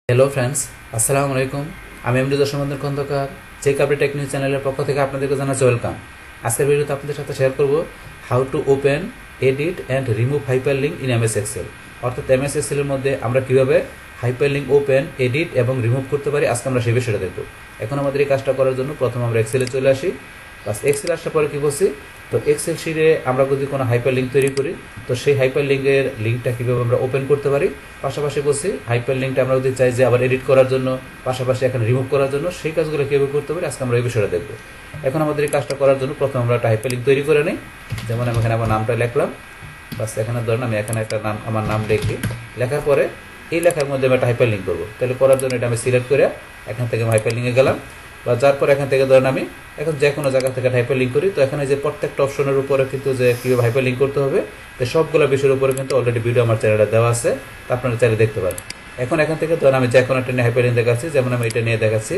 Hello friends, আসসালামু আলাইকুম। আমি এমডি দর্শনবন্ধন খন্দকার চেক আপডেট টেকনিক চ্যানেলের পক্ষ থেকে আপনাদেরকে জানাচ্ছি ওয়েলকাম। আজকের ভিডিওতে আপনাদের সাথে শেয়ার করব how to open, edit and remove hyperlink in MS Excel. অর্থাৎ এমএস এক্সেলের মধ্যে আমরা কীভাবে হাইপারলিঙ্ক ওপেন, এডিট এবং রিমুভ করতে পারি, আজকে আমরা সেই বিষয়টা দেখব। এখন আমাদের এই কাজটা করার জন্য প্রথমে আমরা এক্সেলে চলে আসি। বাস এক্সেল আসার পরে কী করছি, তো এক্সেল শিটে আমরা যদি কোনো হাইপারলিঙ্ক তৈরি করি, তো সেই হাইপারলিঙ্কের লিঙ্কটা কীভাবে আমরা ওপেন করতে পারি, পাশাপাশি বলছি হাইপারলিঙ্কটা আমরা যদি চাই যে আবার এডিট করার জন্য, পাশাপাশি এখানে রিমুভ করার জন্য, সেই কাজগুলো কীভাবে করতে পারি, আজকে আমরা এই বিষয়টা দেখব। এখন আমাদের এই কাজটা করার জন্য প্রথমে আমরা একটা হাইপারলিঙ্ক তৈরি করে নিই। যেমন আমি এখানে আমার নামটা লিখলাম। বাস এখানে ধরেন আমি এখানে একটা নাম, আমার নাম লিখি। লেখার পরে এই লেখার মধ্যে আমি একটা হাইপারলিঙ্ক করবো। তাহলে করার জন্য এটা আমি সিলেক্ট করে এখান থেকে আমি হাইপারলিঙ্কে গেলাম। বা যার পর এখান থেকে ধরেন আমি এখন যে কোনো জায়গা থেকে হাইপারলিঙ্ক করি, তো এখানে যে প্রত্যেকটা অপশনের উপরে কিন্তু যে কীভাবে হাইপারলিঙ্ক করতে হবে, তো সবগুলো বিষয়ের উপরে কিন্তু অলরেডি ভিডিও আমার চ্যানেলে দেওয়া আছে, তা আপনারা চাইলে দেখতে পারেন। এখন এখান থেকে ধরেন আমি যে কোনো একটা নিয়ে হাইপারলিঙ্ক দেখাচ্ছি, যেমন আমি এটা নিয়ে দেখাচ্ছি।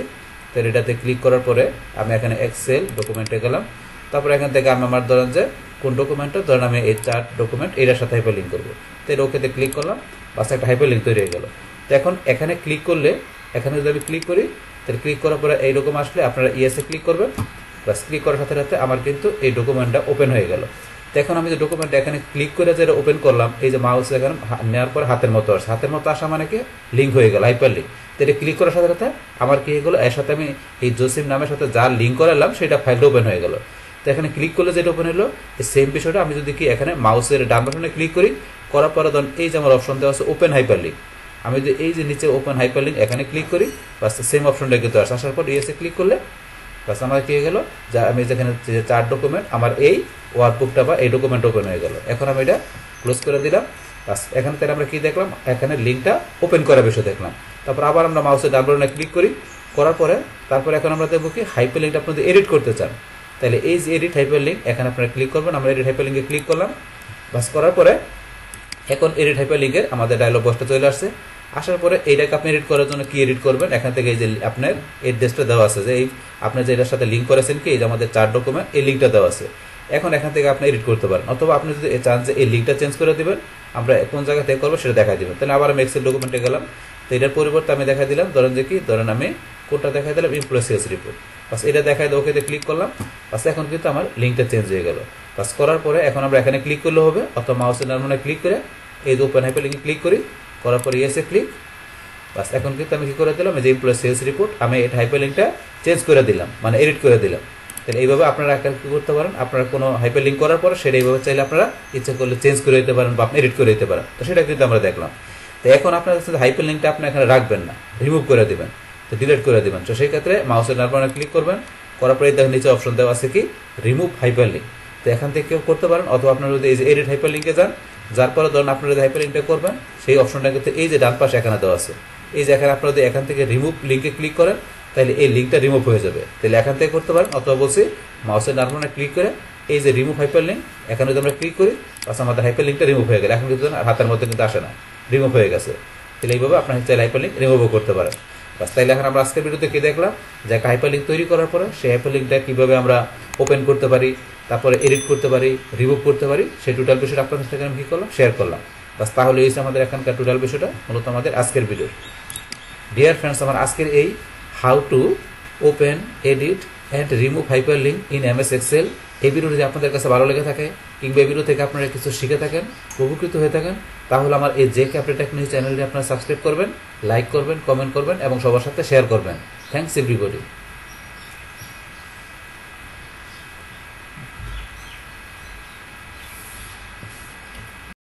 তো এটাতে ক্লিক করার পরে আমি এখানে এক্সেল ডকুমেন্টে গেলাম। তারপরে এখান থেকে আমি আমার ধরেন যে কোন ডকুমেন্টটা, ধরেন আমি এই চার্ট ডকুমেন্ট এটার সাথে হাইপারলিঙ্ক করবো। তো এর ওকেতে ক্লিক করলাম, বাস একটা হাইপারলিঙ্ক তৈরি হয়ে গেল। তো এখন এখানে ক্লিক করলে, এখানে যদি আমি ক্লিক করি, তাহলে ক্লিক করার পরে এইরকম আসলে আপনারা ইয়েসে ক্লিক করবেন। বাস ক্লিক করার সাথে সাথে আমার কিন্তু এই ডকুমেন্টটা ওপেন হয়ে গেল। তো এখন আমি যে ডকুমেন্টটা এখানে ক্লিক করে যেটা ওপেন করলাম, এই যে মাউস এখানে নেওয়ার পর হাতের মতো আসে, হাতের মতো আসা মানে কি লিঙ্ক হয়ে গেল, হাইপার লিঙ্ক। তো এটা ক্লিক করার সাথে সাথে আমার কি হয়ে গেলো, এর সাথে আমি এই জসিম নামের সাথে যা লিঙ্ক করালাম সেটা ফাইলটা ওপেন হয়ে গেল। তো এখানে ক্লিক করলে যেটা ওপেন হলো, এই সেম বিষয়টা আমি যদি কি এখানে মাউসের ডান বাটনে ক্লিক করি, করার পরে ধরুন এই যে আমার অপশন দেওয়া আছে ওপেন হাইপার লিঙ্ক, আমি যদি এই যে নিচে ওপেন হাইপারলিঙ্ক এখানে ক্লিক করি, বাস সেম অপশনটা কিন্তু আসে। আসার পর ইয়েসে ক্লিক করলে বাস আমার কি হয়ে গেল, যা আমি যেখানে যে চার ডকুমেন্ট, আমার এই ওয়ার্কবুকটা বা এই ডকুমেন্ট ওপেন হয়ে গেল। এখন আমি এটা ক্লোজ করে দিলাম। বাস এখানে তাহলে আমরা কি দেখলাম, এখানে লিঙ্কটা ওপেন করার বিষয় দেখলাম। তারপর আবার আমরা মাউসের ডান বাটনে ক্লিক করি, করার পরে তারপরে এখন আমরা দেখবো কি হাইপারলিঙ্কটা আপনি যদি এডিট করতে চান, তাহলে এই যে এডিট হাইপারলিঙ্ক এখানে আপনারা ক্লিক করবেন। আমরা এডিট হাইপারলিঙ্কে ক্লিক করলাম। বাস করার পরে এখন এডিট হাইপারলিঙ্কের আমাদের ডায়লগ বক্সটা চলে আসছে। আসার পরে এইটাকে আপনি এডিট করার জন্য কি এডিট করবেন, এখান থেকে এই যে আপনার এড্রেসটা দেওয়া আছে, যে এই আপনি যে এটার সাথে লিঙ্ক করেছেন কি, এই যে আমাদের চার ডকুমেন্ট, এই লিঙ্কটা দেওয়া আছে। এখন এখান থেকে আপনি এডিট করতে পারেন, অথবা আপনি যদি চান যে এই লিঙ্কটা চেঞ্জ করে দেবেন, আমরা কোন জায়গা থেকে করবো সেটা দেখাই দেবেন। তাহলে আবার আমি এক্সেল ডকুমেন্টে গেলাম। তো এটার পরিবর্তে আমি দেখাই দিলাম, ধরেন যে কি, ধরেন আমি কোনটা দেখাই দিলাম, এমপ্লয়ি সেলস রিপোর্ট। বাস এটা দেখাই দেবো, ওকেতে ক্লিক করলাম। বাস এখন কিন্তু আমার লিঙ্কটা চেঞ্জ হয়ে গেল। বাস করার পরে এখন আমরা এখানে ক্লিক করলে হবে, অথবা মাউসের ডান ক্লিক করে এই যে ওপেন হাইপারলিঙ্কে ক্লিক করি, করার পরে ইয়েসে ক্লিক। বাস এখন কিন্তু আমি কি করে দিলাম, যে এমপ্লয়ি সেলস রিপোর্ট, আমি এই হাইপারলিঙ্কটা চেঞ্জ করে দিলাম, মানে এডিট করে দিলাম। তাহলে এইভাবে আপনারা কি করতে পারেন, আপনারা কোনো হাইপারলিঙ্ক করার পরে সেটা এইভাবে চাইলে আপনারা ইচ্ছা করলে চেঞ্জ করে দিতে পারেন বা আপনি এডিট করে দিতে পারেন। তো সেটা কিন্তু আমরা দেখলাম। তো এখন আপনার হাইপারলিঙ্কটা আপনি এখানে রাখবেন না, রিমুভ করে দেবেন, তো ডিলিট করে দেবেন। তো সেই ক্ষেত্রে মাউসের ডান বাটনে ক্লিক করবেন, করার পরে দেখেন নিচে অপশন দেওয়া আছে কি রিমুভ হাইপারলিঙ্ক। তো এখান থেকে কেউ করতে পারেন, অথবা আপনারা যদি এই যে এডিট হাইপারলিঙ্কে যান, যার পরে ধরুন আপনারা যদি হাইপারলিঙ্কটা করবেন, সেই অপশনটা কিন্তু এই যে ডান পাশে এখানে দেওয়া আছে। এই যে এখানে আপনারা যদি এখান থেকে রিমুভ লিঙ্কে ক্লিক করেন, তাহলে এই লিঙ্কটা রিমুভ হয়ে যাবে। তাহলে এখান থেকে করতে পারেন, অথবা বলছি মাউসের ডান বাটনে ক্লিক করে এই যে রিমুভ হাইপারলিঙ্ক, এখানে যদি আমরা ক্লিক করি, বাস আমাদের হাইপারলিঙ্কটা রিমুভ হয়ে গেল। এখন কিন্তু হাতের মধ্যে কিন্তু আসে না, রিমুভ হয়ে গেছে। তাহলে এইভাবে আপনার চাইলে হাইপারলিঙ্ক রিমুভও করতে পারেন। বাস তাইলে এখন আমরা আজকের ভিডিওতে কি দেখলাম, যে একটা হাইপারলিঙ্ক তৈরি করার পরে সেই হাইপারলিঙ্কটা কীভাবে আমরা ওপেন করতে পারি, তারপরে এডিট করতে পারি, রিমুভ করতে পারি, সেই টোটাল বিষয়টা আপনাদের সাথে আমি কী করলাম, শেয়ার করলাম। বাস তাহলে এই আমাদের এখানকার টোটাল বিষয়টা মূলত আমাদের আজকের ভিডিও। ডিয়ার ফ্রেন্ডস, আমার আজকের এই how to open, edit and remove hyperlink in MS Excel, এই ভিডিও যদি আপনাদের কাছে ভালো লেগে থাকে, কিংবা এই ভিডিও থেকে আপনারা কিছু শিখে থাকেন, উপকৃত হয়ে থাকেন, তাহলে আমার এই চেক আপডেট টেকনিক চ্যানেলটি আপনারা সাবস্ক্রাইব করবেন, লাইক করবেন, কমেন্ট করবেন এবং সবার সাথে শেয়ার করবেন। Thanks everybody.